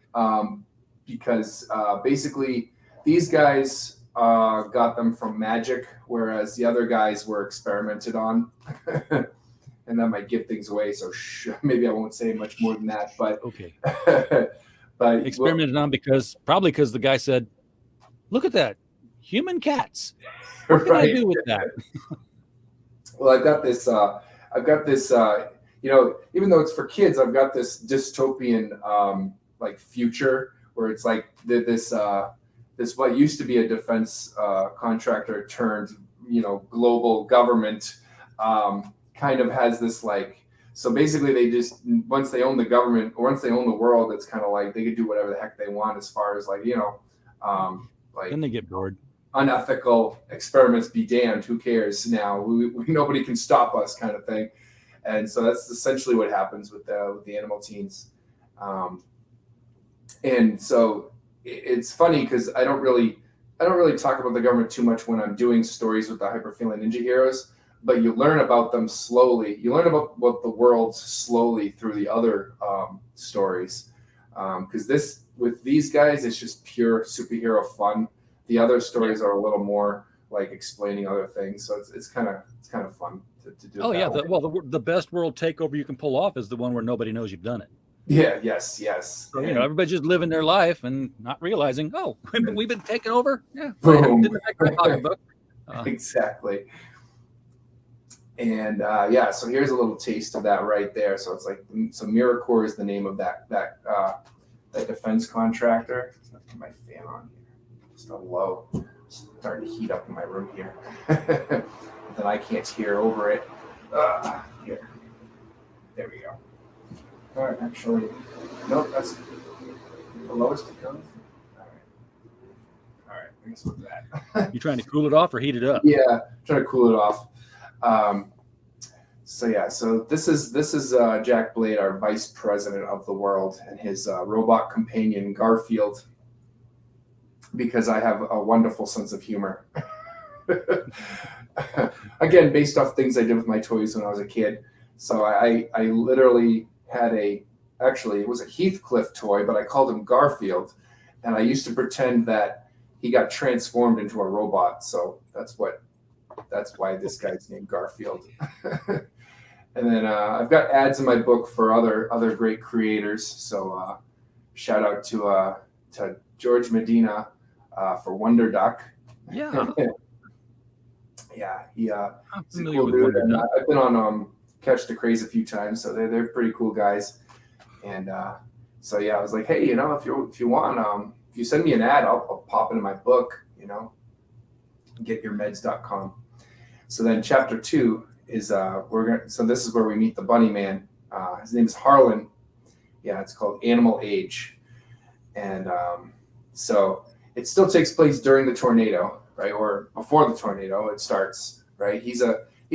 because basically these guys got them from magic, whereas the other guys were experimented on. And that might give things away, so maybe I won't say much more than that. But okay, but experimented on because the guy said, "Look at that, human cats. What can I do with that?" Well, I've got this, you know, even though it's for kids, I've got this dystopian, like future where it's like this what used to be a defense contractor turned global government kind of has this like. So basically, they just once they own the government or once they own the world, it's kind of like they could do whatever the heck they want as far as like like Then they get bored. unethical experiments be damned. Who cares now? Nobody can stop us, kind of thing. And so that's essentially what happens with the Animal Teens. And so it's funny because I don't really talk about the government too much when I'm doing stories with the Hyperfeline Ninja Heroes, but you learn about them slowly. You learn about what the world slowly through the other stories. Because with these guys, it's just pure superhero fun. The other stories are a little more like explaining other things. So it's kind of fun to do. Oh yeah, way. the best world takeover you can pull off is the one where nobody knows you've done it. Yeah. Yes. So, everybody's just living their life and not realizing, oh, we've been taken over. Yeah, Boom. didn't affect my pocketbook. Exactly. And so here's a little taste of that right there. So it's like, so Miracore is the name of that defense contractor. Let's put my fan on here. It's still low. It's starting to heat up in my room here. Then I can't hear over it. Here. There we go. All right, actually, nope, that's the lowest it goes. All right, I guess with that. You trying to cool it off or heat it up? Yeah, trying to cool it off. So this is Jack Blade, our vice president of the world, and his robot companion Garfield, because I have a wonderful sense of humor. Again, based off things I did with my toys when I was a kid. So I literally had it was a Heathcliff toy, but I called him Garfield, and I used to pretend that he got transformed into a robot. So that's why this guy's named Garfield. And then I've got ads in my book for other great creators. So shout out to George Medina for Wonder Duck. Yeah. Yeah, I'm he's a familiar cool with dude. Wonder And Duck. I've been on Catch the Craze a few times, so they're pretty cool guys. And so yeah, I was like, hey, if you want, if you send me an ad, I'll pop into my book, getyourmeds.com. So then chapter 2 is so this is where we meet the Bunny Man. His name is Harlan. Yeah, it's called Animal Age. And so it still takes place during the tornado, right? Or before the tornado, it starts, right? He's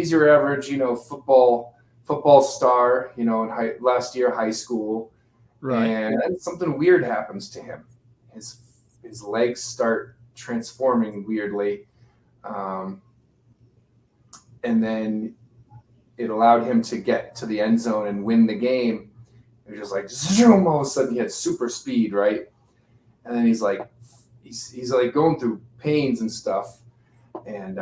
your average, football star, in last year high school. Right. And then something weird happens to him. His legs start transforming weirdly. And then it allowed him to get to the end zone and win the game. It was just like zoom, all of a sudden he had super speed, right? And then he's like going through pains and stuff. And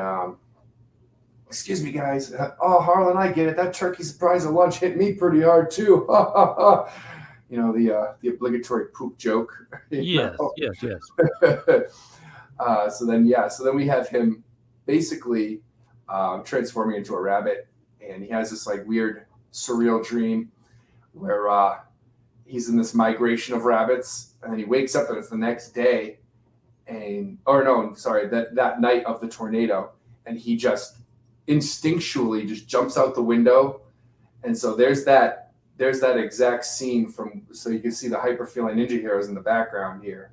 excuse me, guys. Oh, Harlan, I get it. That turkey surprise at lunch hit me pretty hard too. The obligatory poop joke. Yes. So then we have him basically transforming into a rabbit, and he has this like weird surreal dream where he's in this migration of rabbits, and then he wakes up and it's the next day, that night of the tornado, and he just instinctually just jumps out the window. And so there's that exact scene so you can see the Hyperfeline Ninja Heroes in the background here.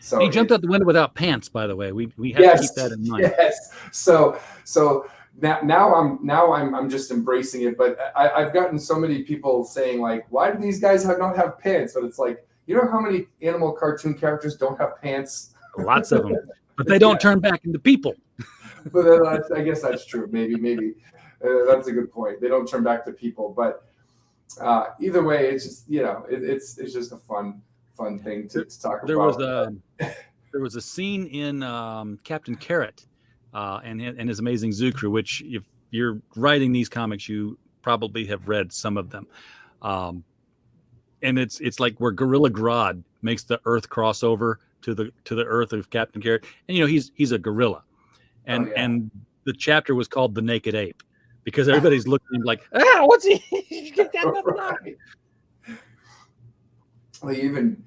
So he jumped out the window without pants, by the way. We have to keep that in mind. Yes. So now I'm just embracing it. But I've gotten so many people saying like, why do these guys not have pants? But it's like, how many animal cartoon characters don't have pants? Lots of them, but they don't turn back into people. But I guess that's true. Maybe that's a good point. They don't turn back to people. But either way, it's just it's just a fun thing to talk about. There was a scene in Captain Carrot and his amazing zoo crew, which if you're writing these comics, you probably have read some of them. And it's like where Gorilla Grodd makes the Earth crossover to the Earth of Captain Carrot, and he's a gorilla, and and the chapter was called The Naked Ape because everybody's looking at him like, what's he? Right. Well, even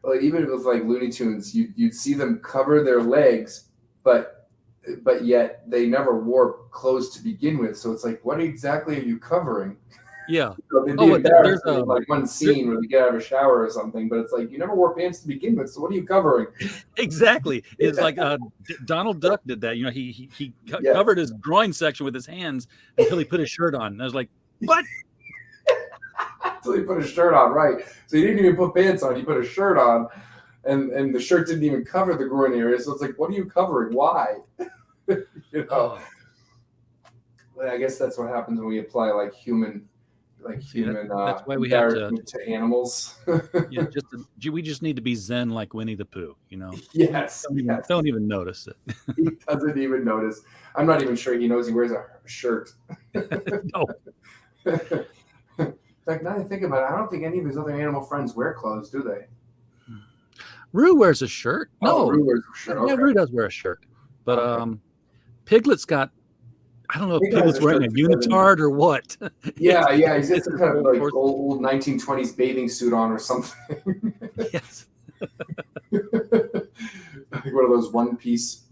like even with like Looney Tunes, you'd see them cover their legs, but yet they never wore clothes to begin with. So it's like, what exactly are you covering? Yeah. So they'd Oh, be but there's embarrassed in, like one scene where they get out of a shower or something, but it's like you never wore pants to begin with. So what are you covering? exactly. It's like Donald Duck did that. You know, he Yes. covered his groin section with his hands until he put his shirt on. And I was like, what? So he put a shirt on, right? So he didn't even put pants on. He put a shirt on, and the shirt didn't even cover the groin area. So it's like, what are you covering? Why? You know. Oh, Well, I guess that's what happens when we apply like human that's why we have to- embarrassment to animals. yeah. We just need to be zen like Winnie the Pooh. You know, Yes, yes. don't even notice it. He doesn't even notice. I'm not even sure he knows he wears a shirt. No. In fact, now that I think about it, I don't think any of his other animal friends wear clothes, do they? Roo wears a shirt. No, Roo wears a shirt. yeah, Okay. Roo does wear a shirt, but Okay. Piglet's got. I don't know if Piglet has Piglet's a wearing a shirt because- unitard or what. Yeah, he's got some kind of like Or- old 1920s bathing suit on or something. Yes. Like one of those one piece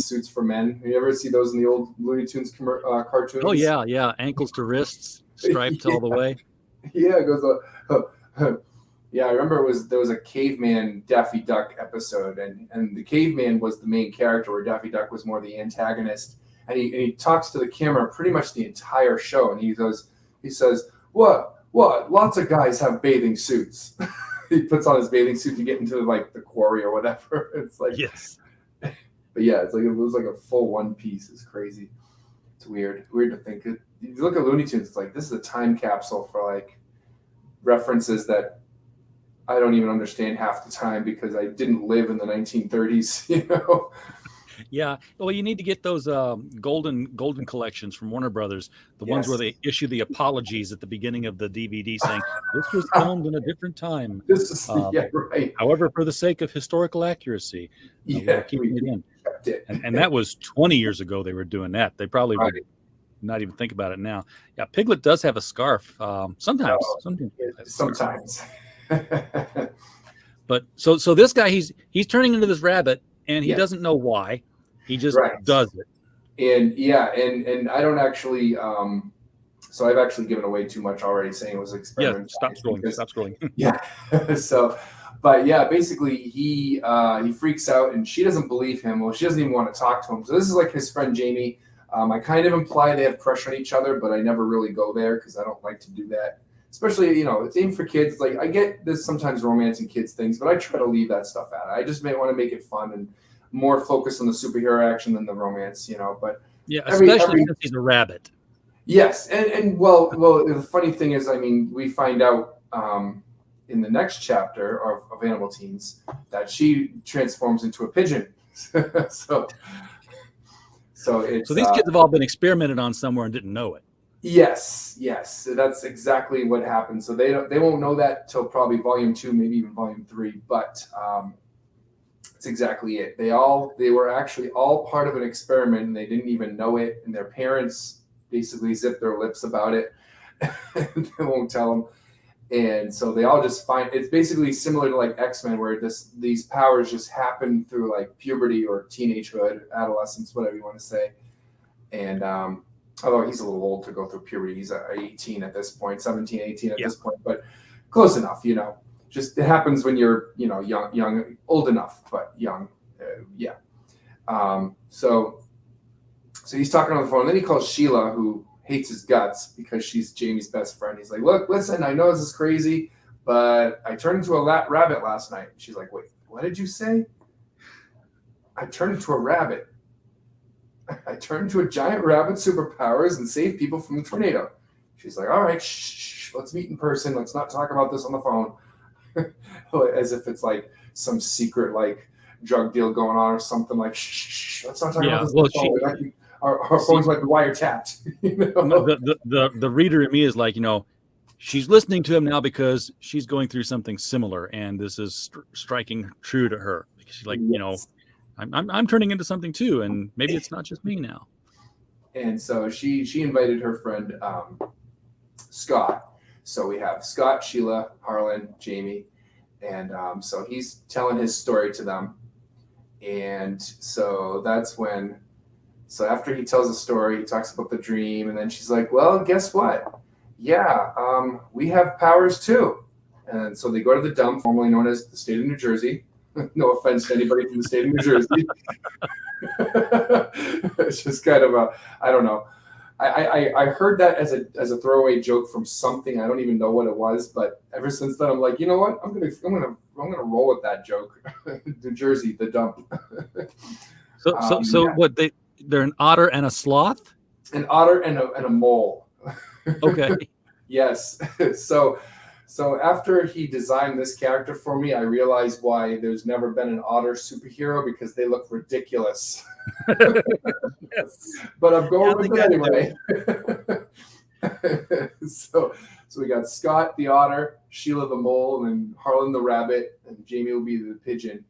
suits for men. You ever see those in the old Looney Tunes cartoons? Oh yeah, ankles to wrists, striped all the way. Yeah, it goes. Yeah, I remember there was a caveman Daffy Duck episode, and the caveman was the main character, where Daffy Duck was more the antagonist, and he talks to the camera pretty much the entire show, and he says, what? Lots of guys have bathing suits. He puts on his bathing suit to get into like the quarry or whatever. It's like, Yes. but yeah, it's like it was like a full one piece. It's crazy. It's weird to think. If you look at Looney Tunes, it's like this is a time capsule for like references that I don't even understand half the time because I didn't live in the 1930s. You know. Yeah. Well, you need to get those golden collections from Warner Brothers, the ones where they issue the apologies at the beginning of the DVD saying this was filmed in a different time. This is yeah, right. However, for the sake of historical accuracy, we're keeping it in. Kept it. And that was 20 years ago they were doing that. They probably would not even think about it now. Yeah, Piglet does have a scarf. Sometimes. Sometimes. But so this guy, he's turning into this rabbit, and he Yeah. doesn't know why. He just Right. does it. And and I don't actually. So I've actually given away too much already, saying it was an Yeah, experiment. stop scrolling. Stop scrolling. Yeah. So, but yeah, basically he freaks out, and she doesn't believe him. Well, she doesn't even want to talk to him. So this is like his friend Jamie. I kind of imply they have crush on each other, but I never really go there because I don't like to do that. Especially, it's aimed for kids. Like I get there's sometimes romance in kids things, but I try to leave that stuff out. I just may want to make it fun and more focus on the superhero action than the romance, But Yeah, Every- especially since he's a rabbit. yes, and well, the funny thing is, I mean, we find out in the next chapter of Animal Teens that she transforms into a pigeon. so it's So these kids have all been experimented on somewhere and didn't know it. yes, that's exactly what happened. So they won't know that till probably volume 2, maybe even volume 3, but it's exactly it. They were actually all part of an experiment, and they didn't even know it, and their parents basically zip their lips about it. They won't tell them. And so they all just find it's basically similar to like X-Men, where these powers just happen through like puberty or teenagehood, adolescence, whatever you want to say. And although he's a little old to go through puberty, he's 18 at this point, 17, 18 at this point, but close enough, Just it happens when you're, young, old enough, but young. Yeah. So he's talking on the phone, and then he calls Sheila, who hates his guts because she's Jamie's best friend. He's like, look, listen, I know this is crazy, but I turned into a rabbit last night. She's like, wait, what did you say? I turned into a rabbit. I turned into a giant rabbit, superpowers, and saved people from the tornado. She's like, all right, shh, let's meet in person. Let's not talk about this on the phone. As if it's like some secret like drug deal going on or something, like shh, let's not talk about this on the phone. Our phones might be wiretapped. The reader in me is like, she's listening to him now because she's going through something similar, and this is striking true to her because she's like, Yes. I'm turning into something too, and maybe it's not just me now. And so she invited her friend Scott. So we have Scott, Sheila, Harlan, Jamie, And so he's telling his story to them. And so that's when, so after he tells the story, he talks about the dream. And then she's like, well, guess what? Yeah, we have powers too. And so they go to the dump, formerly known as the state of New Jersey. No offense to anybody from the state of New Jersey. It's just kind of I don't know. I heard that as a throwaway joke from something. I don't even know what it was, but ever since then I'm like, you know what? I'm gonna roll with that joke. New Jersey, the dump. So yeah. what they're an otter and a sloth? An otter and a mole. Okay. Yes. So after he designed this character for me, I realized why there's never been an otter superhero, because they look ridiculous. Yes. But I'm going with it anyway. So we got Scott the otter, Sheila the mole, and then Harlan the rabbit, and Jamie will be the pigeon.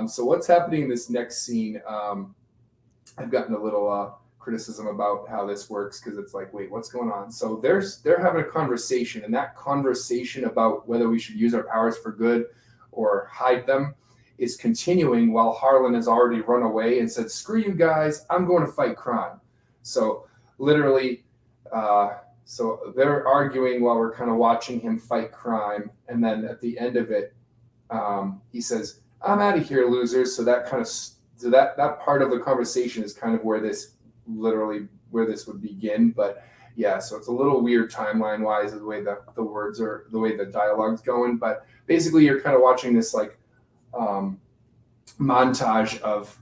So what's happening in this next scene? I've gotten a little criticism about how this works, because it's like, wait, what's going on? So they're having a conversation, and that conversation about whether we should use our powers for good or hide them is continuing while Harlan has already run away and said, screw you guys, I'm going to fight crime. So literally, so they're arguing while we're kind of watching him fight crime. And then at the end of it, he says, I'm out of here, losers. So that kind of, so that part of the conversation is kind of where this would begin. But yeah, so it's a little weird timeline wise, the way the words are, the way the dialogue's going. But basically you're kind of watching this like montage of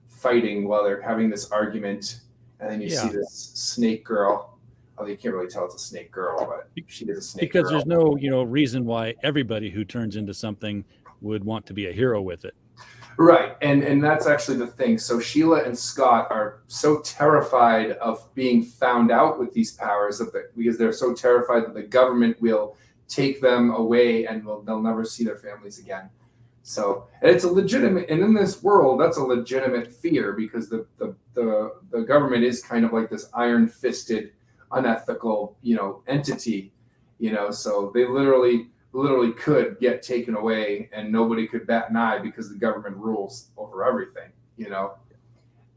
fighting while they're having this argument, and then you see this snake girl. Oh, you can't really tell it's a snake girl, but she is a snake because girl. there's no reason why everybody who turns into something would want to be a hero with it. Right, and that's actually the thing. So Sheila and Scott are so terrified of being found out with these powers because they're so terrified that the government will take them away and they'll never see their families again. So, and it's a legitimate, and in this world, that's a legitimate fear, because the government is kind of like this iron-fisted, unethical, entity, so they literally could get taken away and nobody could bat an eye because the government rules over everything,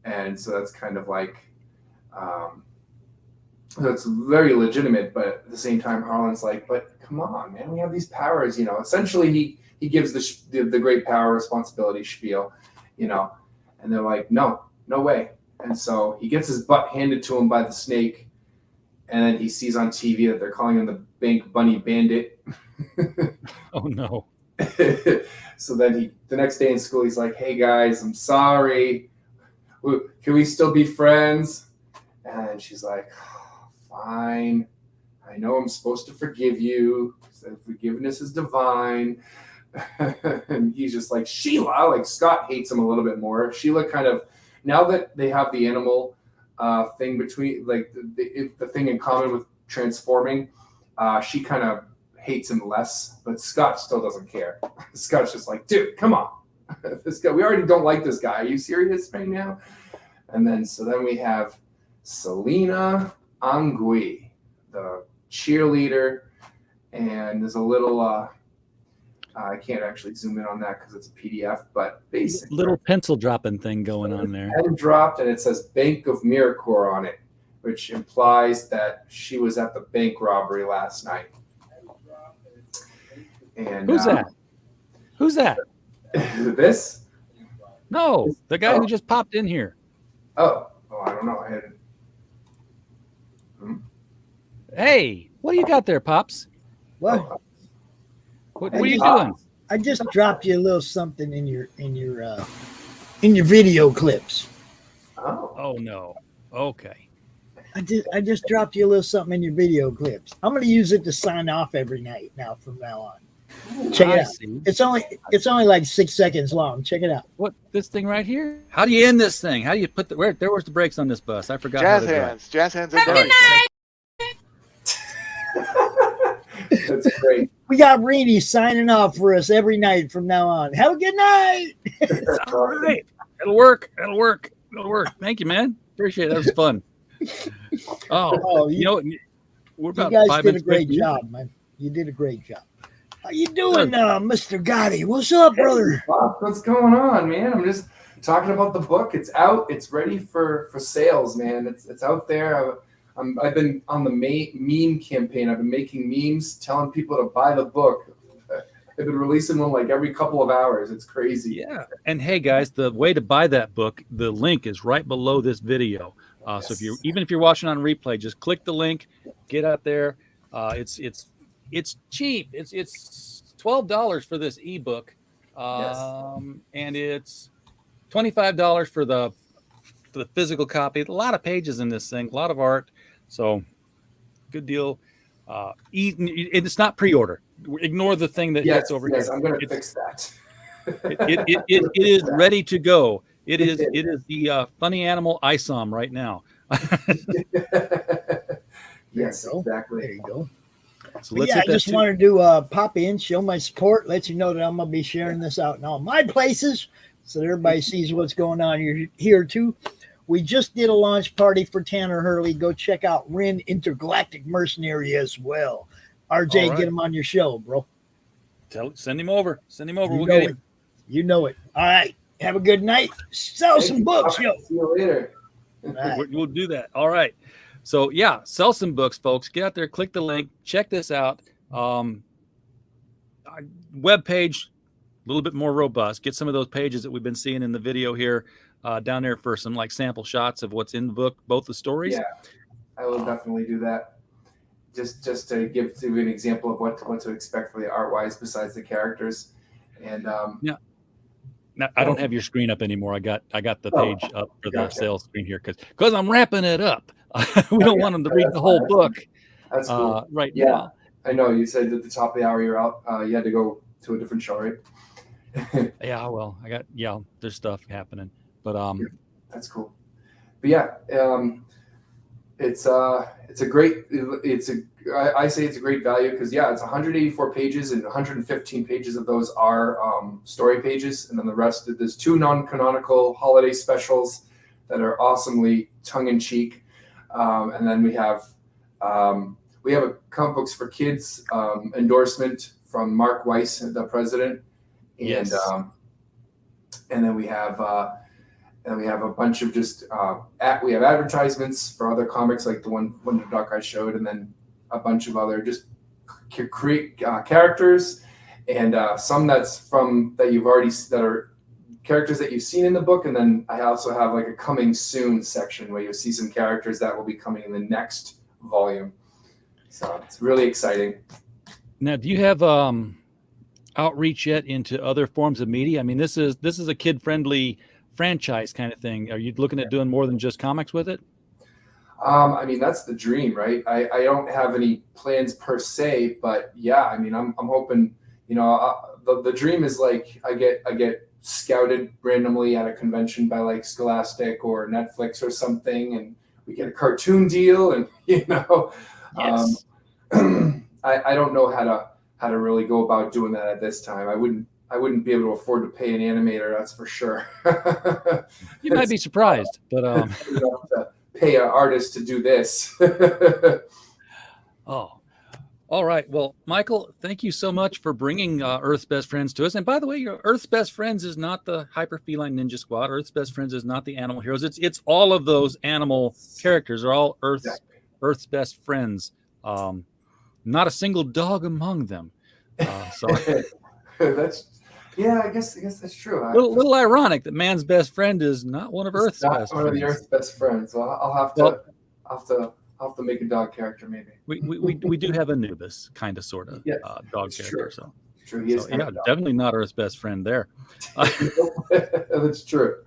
and so that's kind of like, that's very legitimate. But at the same time, Harlan's like, but come on, man, we have these powers, essentially he gives the great power responsibility spiel, and they're like, no way. And so he gets his butt handed to him by the snake, and then he sees on TV that they're calling him the Bank Bunny Bandit. Oh no. So then the next day in school, he's like, hey guys, I'm sorry. Can we still be friends? And she's like, oh, fine. I know I'm supposed to forgive you. So forgiveness is divine. And he's just like, Sheila, like Scott hates him a little bit more. Sheila kind of, now that they have the animal thing between, like the thing in common with transforming, she kind of hates him less, but Scott still doesn't care. Scott's just like, dude, come on. This guy, we already don't like this guy. Are you serious right now? And then we have Selena Angui, the cheerleader, and there's a little I can't actually zoom in on that because it's a PDF, but basically Little pencil dropping thing going on there. pen dropped, and it says Bank of Miracore on it, which implies that she was at the bank robbery last night. And Who's that? Who's that? This? No, the guy who just popped in here. Oh, I don't know. I hadn't. Hey, what do you got there, Pops? Well, What are you doing? I just dropped you a little something in your video clips. Oh. Oh no. Okay. I just dropped you a little something in your video clips. I'm going to use it to sign off every night now from now on. Check it out. See. It's only like 6 seconds long. Check it out. What, this thing right here? How do you end this thing? How do you put where's the brakes on this bus? I forgot. Jazz hands and brakes. That's great. We got Reedy signing off for us every night from now on. Have a good night. All right. It'll work. Thank you, man. Appreciate it. That was fun. Oh, we're you about guys 5 did a minutes great late. job, man. You did a great job. How you doing, Mr. Gotti? What's up, brother? Bob, what's going on, man? I'm just talking about the book. It's out. It's ready for sales, man. It's out there. I've been on the meme campaign. I've been making memes, telling people to buy the book. I've been releasing one like every couple of hours. It's crazy. Yeah. And hey, guys, the way to buy that book, the link is right below this video. So if you're watching on replay, just click the link, get out there. It's cheap. It's $12 for this ebook, and it's $25 for the physical copy. A lot of pages in this thing, a lot of art. So good deal. It's not pre-order. Ignore the thing that hits over here. I'm going to fix that. It is ready to go. It is the Funny Animal ISOM right now. Yes, exactly. There you go. So But let's yeah, I hit that just wanted to pop in, show my support, let you know that I'm going to be sharing this out in all my places so that everybody sees what's going on here too. We just did a launch party for Tanner Hurley. Go check out Ren Intergalactic Mercenary as well. RJ, right. get him on your show, bro. Send him over. We'll know get it. him. You know it. All right. Have a good night. Sell some books, yo. See you later. All right. We'll do that. All right. So yeah, sell some books, folks. Get out there, click the link, check this out. Web page, a little bit more robust. Get some of those pages that we've been seeing in the video here down there for some like sample shots of what's in the book, both the stories. Yeah, I will definitely do that. Just to give to an example of what to expect for the art wise besides the characters. And Now, I don't have your screen up anymore. I got the page up for the sales screen here because I'm wrapping it up. We don't want them to read the whole book. That's cool. Right Yeah, now. I know. You said at the top of the hour you're out. You had to go to a different show, right? Yeah, well, there's stuff happening, but That's cool. But yeah, I say it's a great value because it's 184 pages and 115 pages of those are story pages, and then the rest there's 2 non-canonical holiday specials that are awesomely tongue-in-cheek, and then we have a comic books for kids endorsement from Mark Weiss, the president, and Yes. and then we have a bunch of just we have advertisements for other comics like the one Wonder Duck I showed, and then a bunch of other just create characters, and some that are characters that you've seen in the book, and then I also have like a coming soon section where you'll see some characters that will be coming in the next volume. So it's really exciting. Now, do you have outreach yet into other forms of media? I mean, this is a kid-friendly franchise kind of thing. Are you looking at doing more than just comics with it? I mean, that's the dream, right? I don't have any plans per se, but yeah, I mean, I'm hoping, the dream is like I get scouted randomly at a convention by like Scholastic or Netflix or something, and we get a cartoon deal, and Yes. I don't know how to really go about doing that at this time. I wouldn't be able to afford to pay an animator, that's for sure. You might be surprised, but to pay an artist to do this. oh, all right. Well, Michael, thank you so much for bringing Earth's Best Friends to us. And by the way, your Earth's Best Friends is not the Hyper Feline Ninja Squad. Earth's Best Friends is not the Animal Heroes. It's all of those animal characters are all Earth's Best Friends. Not a single dog among them. So I guess that's true. little ironic that man's best friend is not one of Earth's not best one of the friends. Earth's best friends. Well, I'll have to make a dog character maybe. We do have Anubis, kind of, sort of Yes, dog it's character. true. So, It's true. He is kind of definitely not Earth's best friend there. That's true.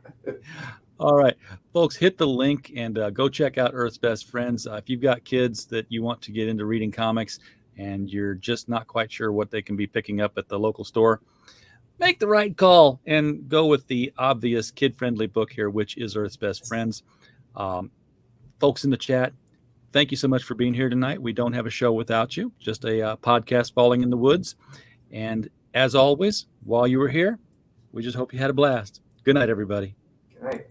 All right, folks, hit the link and go check out Earth's Best Friends. If you've got kids that you want to get into reading comics and you're just not quite sure what they can be picking up at the local store, make the right call and go with the obvious kid-friendly book here, which is Earth's Best Friends. Folks in the chat, thank you so much for being here tonight. We don't have a show without you, just a podcast falling in the woods. And as always, while you were here, we just hope you had a blast. Good night, everybody. Good night.